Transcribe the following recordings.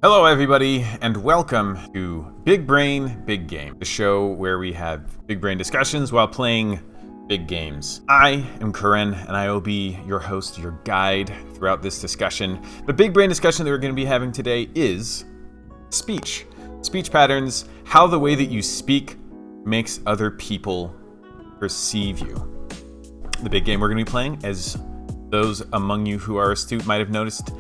Hello everybody, and welcome to Big Brain, Big Game, the show where we have big brain discussions while playing big games. I am Karen, and I will be your host, your guide throughout this discussion. The big brain discussion that we're going to be having today is speech. Speech patterns, how the way that you speak makes other people perceive you. The big game we're going to be playing, as those among you who are astute might have noticed,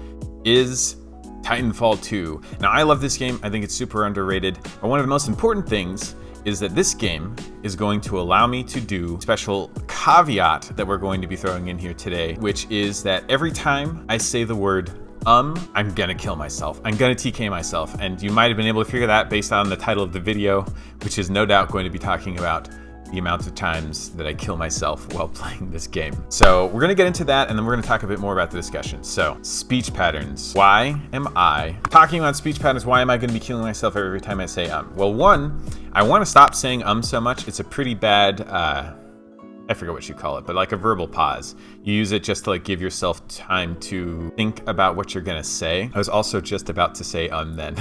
is Titanfall 2. Now, I love this game. I think it's super underrated. But one of the most important things is that this game is going to allow me to do a special caveat that we're going to be throwing in here today, which is that every time I say the word I'm gonna kill myself. I'm gonna TK myself. And you might have been able to figure that based on the title of the video, which is no doubt going to be talking about the amount of times that I kill myself while playing this game. So we're gonna get into that, and then we're gonna talk a bit more about the discussion. So, speech patterns. Why am I talking about speech patterns? Why am I gonna be killing myself every time I say Well, one, I wanna stop saying so much. It's a pretty bad, I forget what you call it, but like a verbal pause. You use it just to like give yourself time to think about what you're gonna say. I was also just about to say then.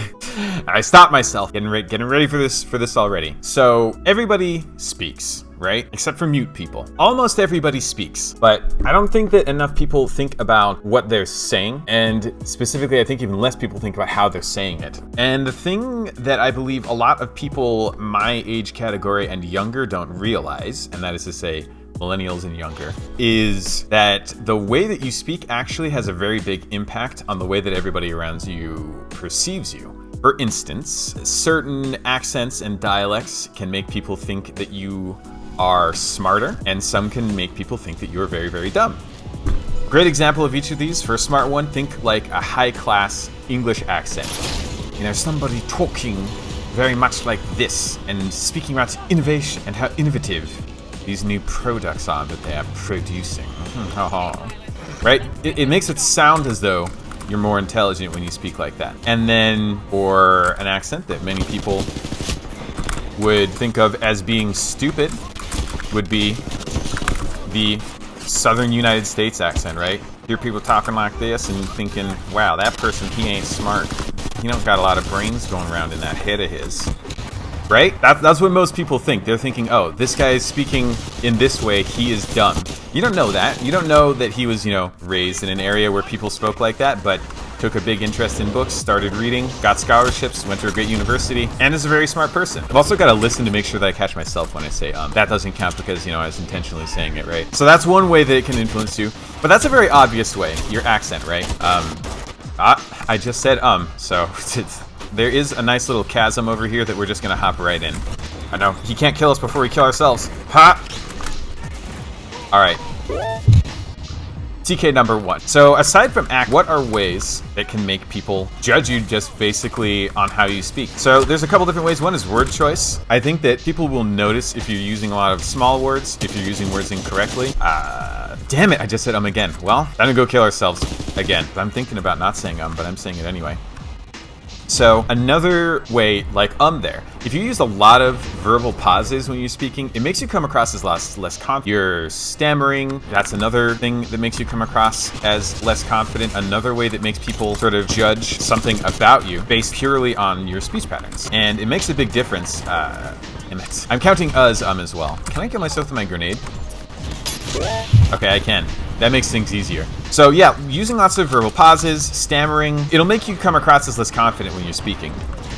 I stopped myself, getting ready for this already. So everybody speaks, right? Except for mute people. Almost everybody speaks, but I don't think that enough people think about what they're saying, and specifically I think even less people think about how they're saying it. And the thing that I believe a lot of people my age category and younger don't realize, and that is to say millennials and younger, is that the way that you speak actually has a very big impact on the way that everybody around you perceives you. For instance, certain accents and dialects can make people think that you are smarter, and some can make people think that you're very, very dumb. Great example of each of these. For a smart one, think like a high-class English accent. You know, somebody talking very much like this and speaking about innovation and how innovative these new products are that they are producing. Right? It makes it sound as though you're more intelligent when you speak like that. And then for an accent that many people would think of as being stupid would be the Southern United States accent, right? Hear people talking like this and thinking, wow, that person, he ain't smart. He don't got a lot of brains going around in that head of his. Right? That's what most people think. They're thinking, oh, this guy is speaking in this way, he is dumb. You don't know that. You don't know that he was, raised in an area where people spoke like that, but took a big interest in books, started reading, got scholarships, went to a great university, and is a very smart person. I've also got to listen to make sure that I catch myself when I say That doesn't count because, I was intentionally saying it, right? So that's one way that it can influence you. But that's a very obvious way, your accent, right? I just said so there is a nice little chasm over here that we're just gonna hop right in. I know, he can't kill us before we kill ourselves. Ha! Alright. TK number 1. So aside from what are ways that can make people judge you just basically on how you speak? So there's a couple different ways. One is word choice. I think that people will notice if you're using a lot of small words, if you're using words incorrectly. Damn it, I just said again. Well, time to go kill ourselves again. I'm thinking about not saying but I'm saying it anyway. So another way, like there, if you use a lot of verbal pauses when you're speaking, it makes you come across as less confident. You're stammering. That's another thing that makes you come across as less confident. Another way that makes people sort of judge something about you based purely on your speech patterns. And it makes a big difference. I'm counting as well. Can I get myself with my grenade? Okay, I can. That makes things easier. So yeah, using lots of verbal pauses, stammering, it'll make you come across as less confident when you're speaking.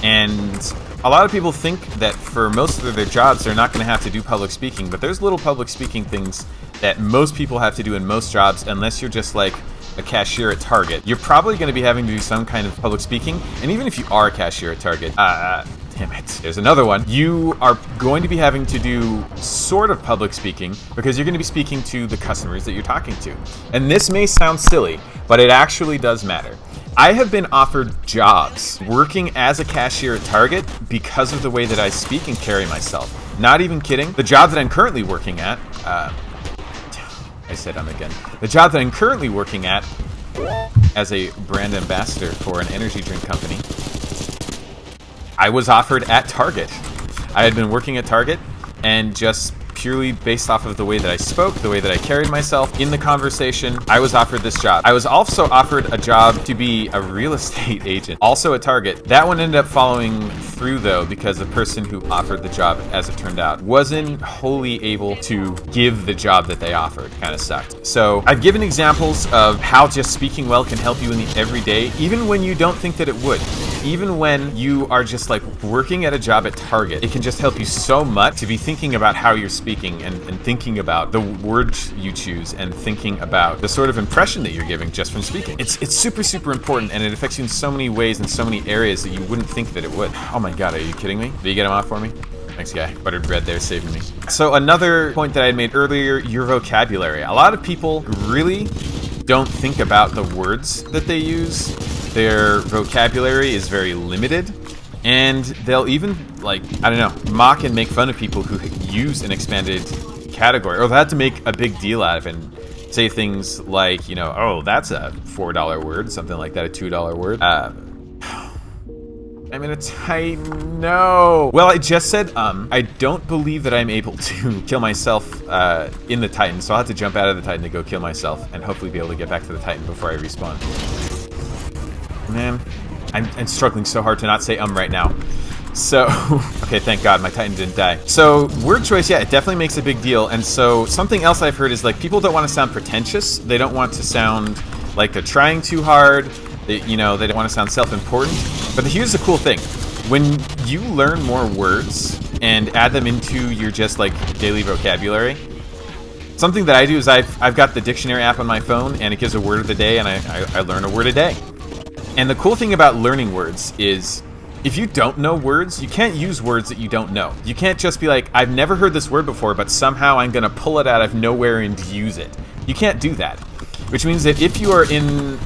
And a lot of people think that for most of their jobs, they're not going to have to do public speaking, but there's little public speaking things that most people have to do in most jobs, unless you're just like a cashier at Target. You're probably going to be having to do some kind of public speaking, and even if you are a cashier at Target, damn it. There's another one. You are going to be having to do sort of public speaking because you're going to be speaking to the customers that you're talking to. And this may sound silly, but it actually does matter. I have been offered jobs working as a cashier at Target because of the way that I speak and carry myself. Not even kidding. The job that I'm currently working at, I said again. The job that I'm currently working at as a brand ambassador for an energy drink company, I was offered at Target. I had been working at Target and just purely based off of the way that I spoke, the way that I carried myself in the conversation. I was offered this job. I was also offered a job to be a real estate agent, also a target. That one ended up following through though, because the person who offered the job, as it turned out, wasn't wholly able to give the job that they offered. Kind of sucked. So I've given examples of how just speaking well can help you in the everyday, even when you don't think that it would. Even when you are just like working at a job at Target, it can just help you so much to be thinking about how you're speaking and thinking about the words you choose and thinking about the sort of impression that you're giving just from speaking. It's super, super important, and it affects you in so many ways in so many areas that you wouldn't think that it would. Oh my God, are you kidding me? Did you get him off for me? Thanks, guy. Buttered bread there saving me. So another point that I had made earlier, your vocabulary. A lot of people really don't think about the words that they use. Their vocabulary is very limited, and they'll even, like, I don't know, mock and make fun of people who use an expanded category, or they'll have to make a big deal out of it and say things like, you know, oh, that's a $4 word, something like that, a $2 word. I'm in a Titan, no. Well, I just said, I don't believe that I'm able to kill myself in the Titan, so I'll have to jump out of the Titan to go kill myself and hopefully be able to get back to the Titan before I respawn. Man, I'm struggling so hard to not say right now. So, okay, thank God my Titan didn't die. So, word choice, yeah, it definitely makes a big deal. And so, something else I've heard is, like, people don't want to sound pretentious. They don't want to sound like they're trying too hard. They don't want to sound self-important. But here's the cool thing. When you learn more words and add them into your just, like, daily vocabulary, something that I do is I've got the dictionary app on my phone, and it gives a word of the day, and I learn a word a day. And the cool thing about learning words is, if you don't know words, you can't use words that you don't know. You can't just be like, I've never heard this word before, but somehow I'm gonna pull it out of nowhere and use it. You can't do that. Which means that if you are in,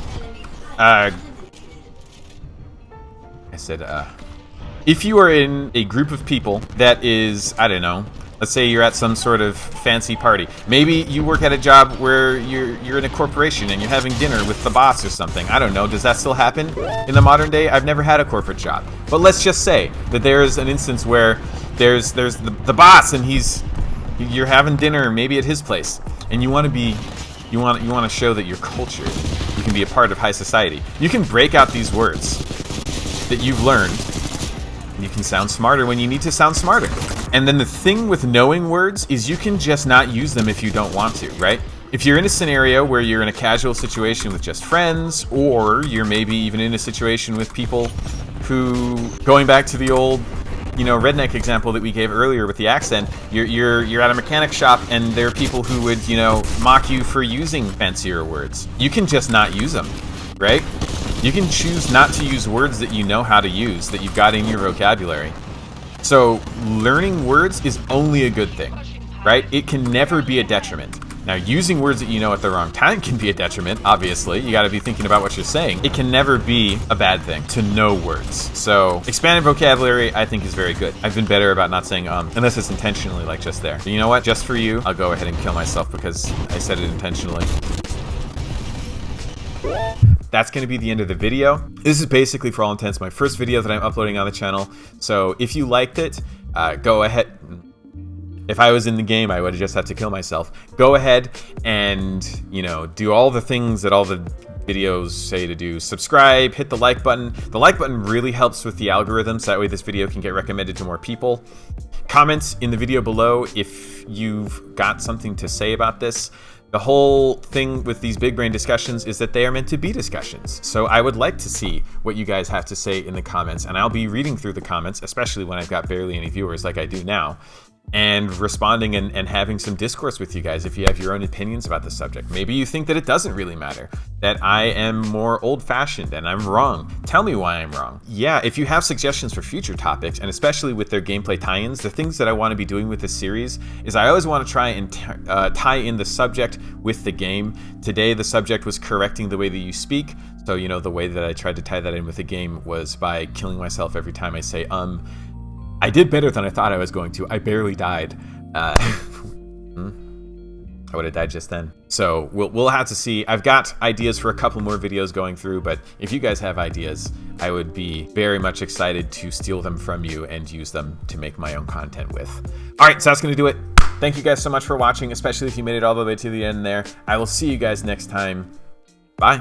if you are in a group of people that is, I don't know, let's say you're at some sort of fancy party. Maybe you work at a job where you're in a corporation and you're having dinner with the boss or something. I don't know. Does that still happen in the modern day? I've never had a corporate job. But let's just say that there's an instance where there's the boss and you're having dinner maybe at his place, and you want to show that you're cultured. You can be a part of high society. You can break out these words that you've learned. And you can sound smarter when you need to sound smarter. And then the thing with knowing words is you can just not use them if you don't want to, right? If you're in a scenario where you're in a casual situation with just friends, or you're maybe even in a situation with people who, going back to the old, redneck example that we gave earlier with the accent, you're at a mechanic shop and there are people who would, mock you for using fancier words. You can just not use them, right? You can choose not to use words that you know how to use, that you've got in your vocabulary. So learning words is only a good thing, right? It can never be a detriment. Now, using words that you know at the wrong time can be a detriment, obviously. You gotta be thinking about what you're saying. It can never be a bad thing to know words. So expanded vocabulary, I think, is very good. I've been better about not saying unless it's intentionally, like just there. But you know what? Just for you, I'll go ahead and kill myself because I said it intentionally. That's going to be the end of the video. This is basically, for all intents, my first video that I'm uploading on the channel. So if you liked it, go ahead. If I was in the game, I would just have to kill myself. Go ahead and, do all the things that all the videos say to do. Subscribe, hit the like button. The like button really helps with the algorithms. That way this video can get recommended to more people. Comment in the video below if you've got something to say about this. The whole thing with these big brain discussions is that they are meant to be discussions. So I would like to see what you guys have to say in the comments, and I'll be reading through the comments, especially when I've got barely any viewers like I do now, and responding and having some discourse with you guys if you have your own opinions about the subject. Maybe you think that it doesn't really matter, that I am more old-fashioned and I'm wrong. Tell me why I'm wrong. Yeah, if you have suggestions for future topics, and especially with their gameplay tie-ins, the things that I want to be doing with this series is I always want to try and tie in the subject with the game. Today, the subject was correcting the way that you speak. So, the way that I tried to tie that in with the game was by killing myself every time I say, I did better than I thought I was going to. I barely died. I would have died just then. So we'll have to see. I've got ideas for a couple more videos going through, but if you guys have ideas, I would be very much excited to steal them from you and use them to make my own content with. All right, so that's going to do it. Thank you guys so much for watching, especially if you made it all the way to the end there. I will see you guys next time. Bye.